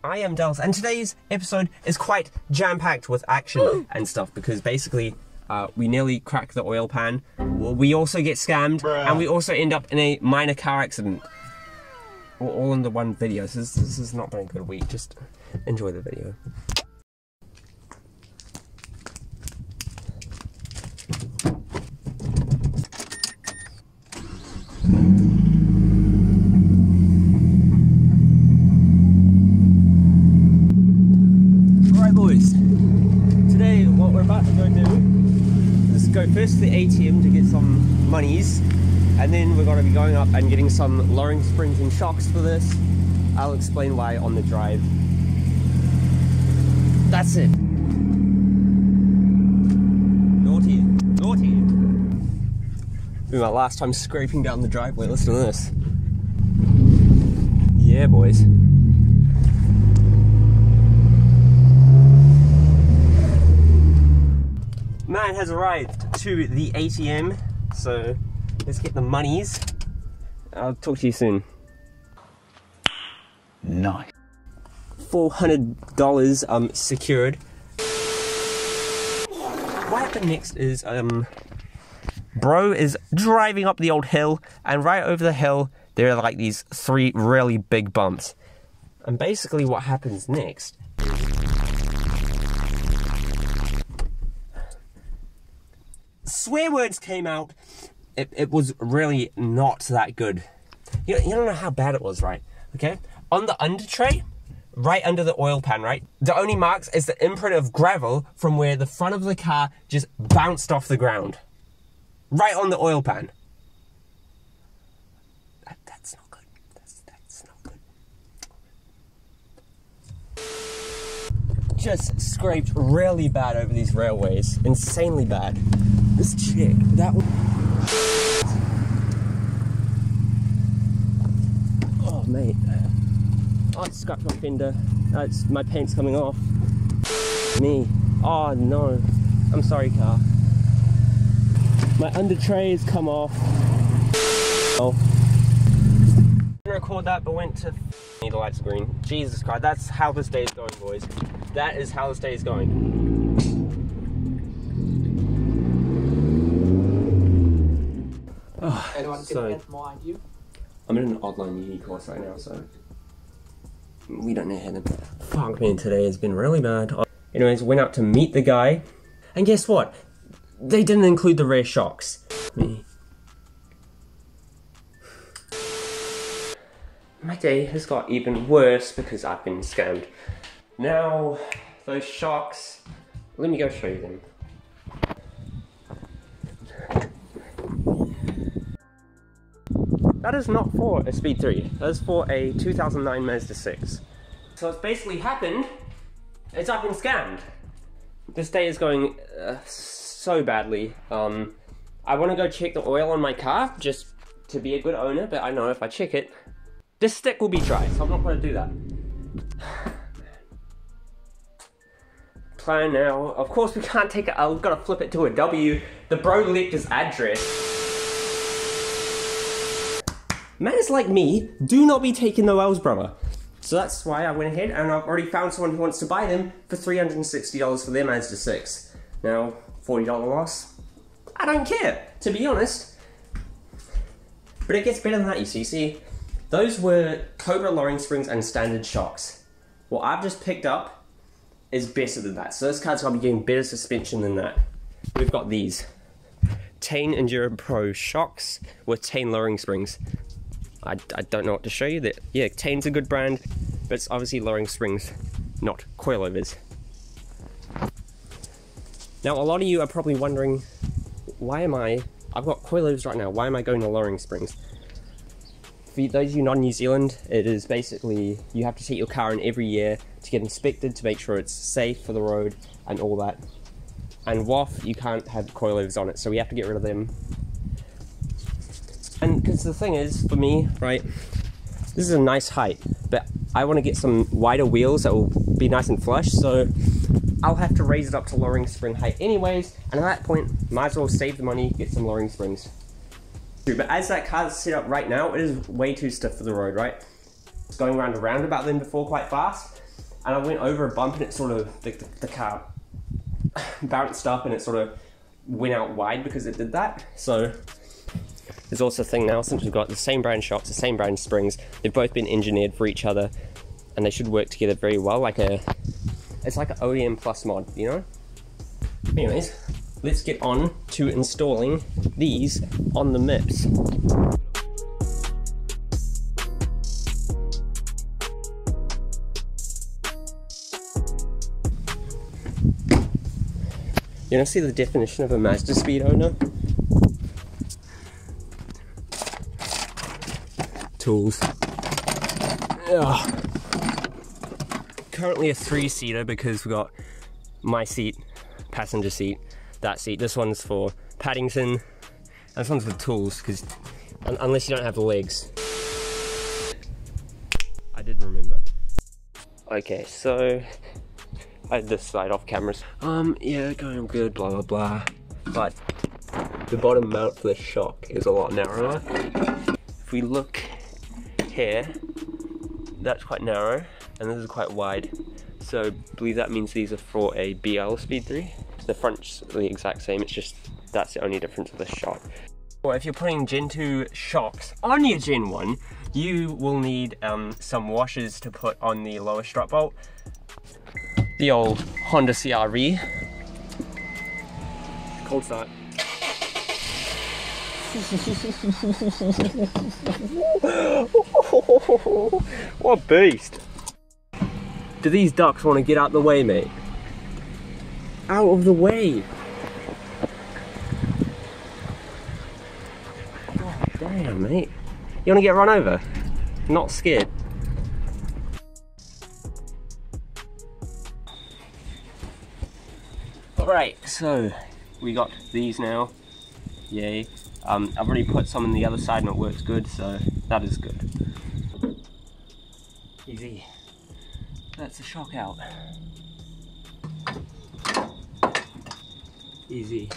I am Dallas, and today's episode is quite jam-packed with action and stuff, because basically we nearly crack the oil pan, we also get scammed, and we also end up in a minor car accident. All in the one video, so this has not been a good week. Just enjoy the video. Alright boys, today what we're about to go do is go first to the ATM to get some monies, and then we're going to be going up and getting some lowering springs and shocks for this. I'll explain why on the drive. That's it. Naughty, naughty. Be my last time scraping down the driveway. Listen to this. Yeah, boys. Man has arrived to the ATM, so let's get the monies. I'll talk to you soon. Nice. $400 secured. What happened next is bro is driving up the old hill, and right over the hill there are like these 3 really big bumps. And basically what happens next, swear words came out. It was really not that good. You don't know how bad it was, right? Okay? On the under tray, right under the oil pan, right? The only marks is the imprint of gravel from where the front of the car just bounced off the ground. Right on the oil pan. That's not good. That's not good. Just scraped really bad over these railways. Insanely bad. This chick, that one. Oh, mate. Oh, it's scratched my fender. My paint's coming off. Me. Oh, no. I'm sorry, car. My under tray has come off. Oh. Didn't record that, but went to the lights are green. Jesus Christ, that's how this day is going, boys. That is how this day is going. Oh, Anyone so, can add more you? I'm in an online uni course right now, so we don't know how to. Fuck man, today has been really bad. Anyways, went out to meet the guy, and guess what? They didn't include the rear shocks. Me. My day has got even worse because I've been scammed. Now, those shocks, let me go show you them. That is not for a Speed 3, that is for a 2009 Mazda 6. So what's basically happened is I've been scammed. This day is going so badly. I want to go check the oil on my car, just to be a good owner, but I know if I check it, this stick will be dry, so I'm not going to do that. Plan now, of course we can't take it, I've got to flip it to a W. The bro left his address. Mans like me do not be taking the wells, brother. So that's why I went ahead and I've already found someone who wants to buy them for $360 for their Mazda 6. Now, $40 loss. I don't care, to be honest. But it gets better than that, you see. See, those were Cobra lowering springs and standard shocks. What I've just picked up is better than that. So this car's gonna be getting better suspension than that. We've got these Tane Enduro Pro shocks with Tane lowering springs. I don't know what to show you. That yeah, Tane's a good brand, but it's obviously lowering springs, not coilovers. Now a lot of you are probably wondering, I've got coilovers right now, why am I going to lowering springs? For those of you not in New Zealand, it is basically, you have to take your car in every year to get inspected to make sure it's safe for the road and all that. And WOF, you can't have coilovers on it, so we have to get rid of them. And because the thing is, for me, right, this is a nice height, but I want to get some wider wheels that will be nice and flush, so I'll have to raise it up to lowering spring height anyways, and at that point, might as well save the money, get some lowering springs. But as that car is set up right now, it is way too stiff for the road, right? going around a roundabout then before quite fast, and I went over a bump and it sort of, the car bounced up and it sort of went out wide because it did that. So there's also a thing now, since we've got the same brand shocks, the same brand springs, they've both been engineered for each other and they should work together very well, it's like an OEM plus mod, you know? Anyways, let's get on to installing these on the MPS. You want to see the definition of a Mazdaspeed owner? Tools. Ugh. Currently a 3-seater because we've got my seat, passenger seat, that seat. This one's for Paddington, and this one's for tools, because unless you don't have the legs. I did remember. Okay, so I had this side off cameras. Yeah, going good, blah blah blah. But the bottom mount for the shock is a lot narrower. If we look here, that's quite narrow, and this is quite wide. So I believe that means these are for a BL Speed 3. The front's the exact same, it's just that's the only difference with the shock. Well, if you're putting Gen 2 shocks on your Gen 1, you will need some washers to put on the lower strut bolt. The old Honda CR-V. Cold start. What a beast. Do these ducks want to get out the way, mate? Out of the way. God damn, mate. You want to get run over? Not scared. Alright, so we got these now. Yay. I've already put some on the other side and it works good, so that is good. Easy. That's the shock out. Easy.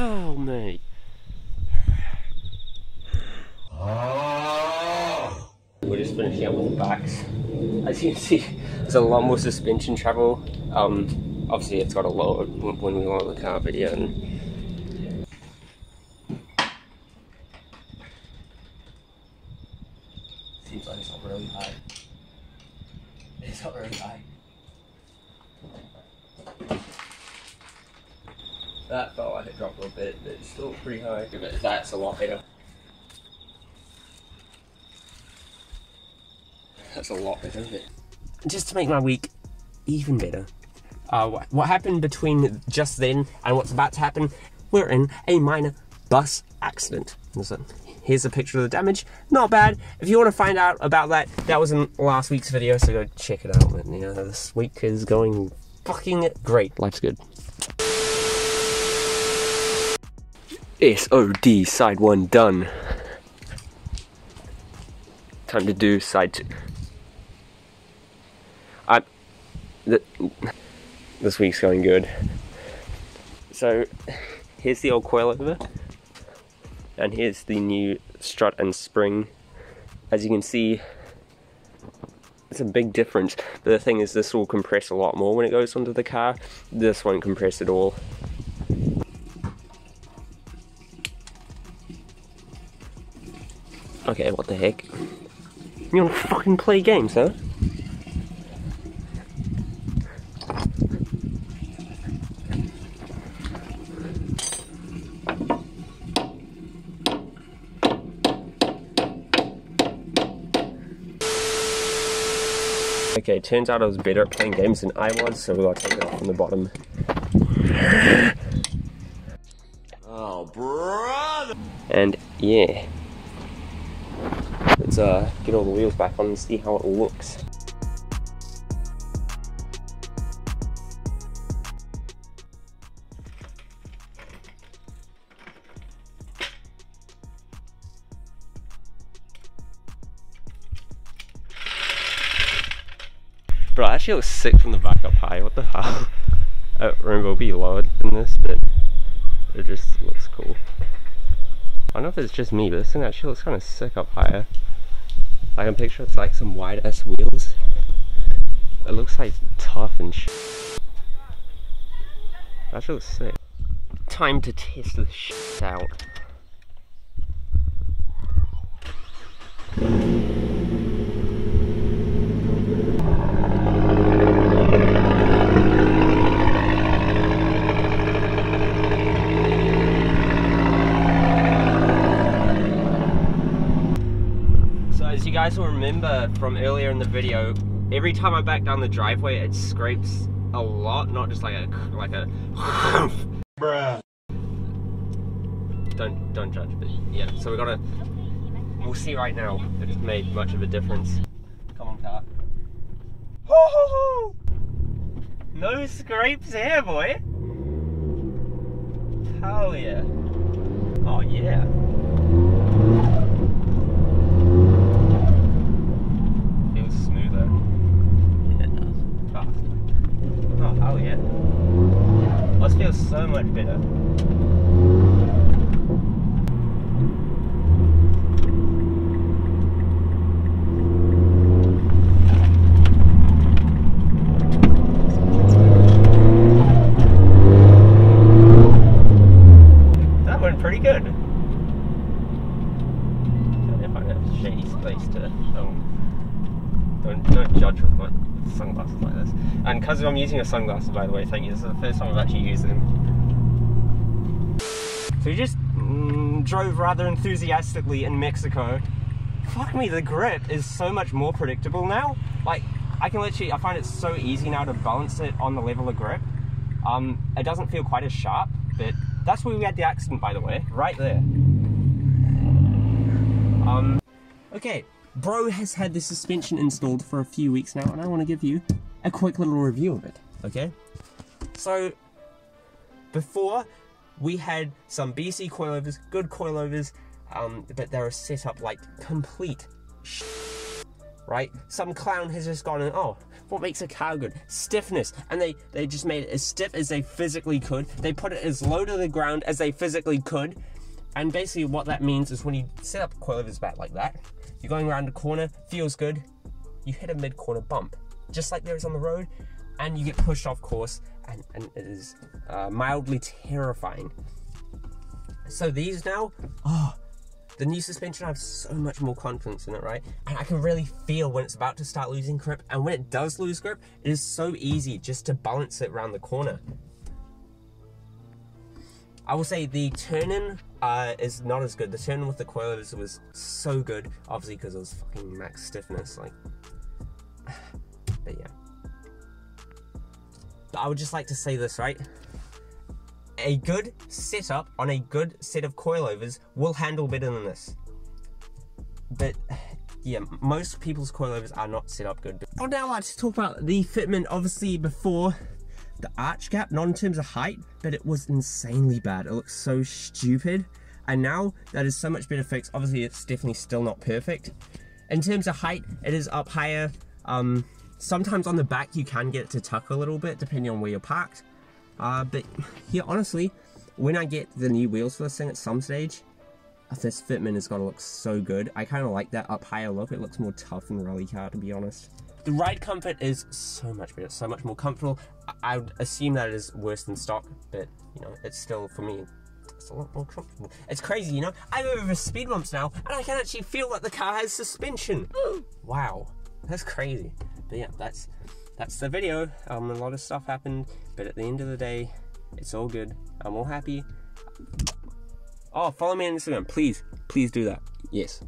Oh, mate. We're just finishing up with the backs. As you can see, there's a lot more suspension travel. Obviously it's got a lower when we lower the car, but yeah. Seems like it's not really high. It's not really high. That felt like it dropped a little bit, but it's still pretty high. But that's a lot better. That's a lot better, isn't it? Just to make my week even better, what happened between just then and what's about to happen, we're in a minor bus accident. So here's a picture of the damage. Not bad. If you want to find out about that, that was in last week's video, so go check it out. You know, this week is going fucking great. Life's good. SOD side 1 done. Time to do side 2. This week's going good. So here's the old coilover, and here's the new strut and spring. As you can see, it's a big difference. But the thing is, this will compress a lot more when it goes onto the car. This won't compress at all. Okay, what the heck? You wanna fucking play games, huh? Okay, turns out I was better at playing games than I was, so we gotta take it off from the bottom. Oh, brother! And yeah. Let's get all the wheels back on and see how it looks. Bro, it actually looks sick from the back up high, what the hell? Remember, it'll be lower than this, but it just looks cool. I don't know if it's just me, but this thing actually looks kind of sick up higher. I can picture it's like some wide ass wheels. It looks like tough and shit. That actually looks sick. Time to test this shit out. As you guys will remember from earlier in the video, every time I back down the driveway it scrapes a lot, not just like a bruh. Don't judge, but yeah, so we'll see right now if it's made much of a difference. Come on, car. Ho ho ho! No scrapes here, boy! Hell yeah. Oh yeah. Oh yeah. This feels so much better. That went pretty good. If I have a shady space to don't judge with my sunglasses like this. And because I'm using a sunglasses, by the way, thank you. This is the first time I've actually used them. So you just drove rather enthusiastically in Mexico. Fuck me, the grip is so much more predictable now. Like, I find it so easy now to balance it on the level of grip. It doesn't feel quite as sharp, but that's where we had the accident, by the way, right there. Okay. Bro has had the suspension installed for a few weeks now, and I want to give you a quick little review of it, okay? So, before, we had some BC coilovers, good coilovers, but they were set up like complete right? Some clown has just gone and, oh, what makes a car good? Stiffness. And they just made it as stiff as they physically could. They put it as low to the ground as they physically could. And basically what that means is when you set up coilovers back like that, you're going around a corner, feels good, you hit a mid-corner bump, just like there is on the road, and you get pushed off course, and it is mildly terrifying. So these now, oh, the new suspension, I have so much more confidence in it, right? And I can really feel when it's about to start losing grip, and when it does lose grip, it is so easy just to balance it around the corner. I will say the turn-in is not as good. The turn-in with the coilovers was so good, obviously because it was fucking max stiffness, like, but yeah. But I would just like to say this, right? A good setup on a good set of coilovers will handle better than this. But yeah, most people's coilovers are not set up good. I would now like to talk about the fitment. Obviously before, the arch gap, not in terms of height, but it was insanely bad. It looks so stupid. And now that is so much better fixed. Obviously it's definitely still not perfect. In terms of height, it is up higher. Sometimes on the back you can get it to tuck a little bit depending on where you're parked. But yeah, honestly, when I get the new wheels for this thing at some stage, this fitment is going to look so good. I kind of like that up higher look. It looks more tough than rally car, to be honest. The ride comfort is so much better, so much more comfortable. I would assume that it is worse than stock, but you know, it's still, for me, it's a lot more comfortable. It's crazy, you know? I go over speed bumps now, and I can actually feel that the car has suspension. Wow, that's crazy. But yeah, that's the video. A lot of stuff happened, but at the end of the day, it's all good. I'm all happy. Oh, follow me on Instagram, please do that. Yes.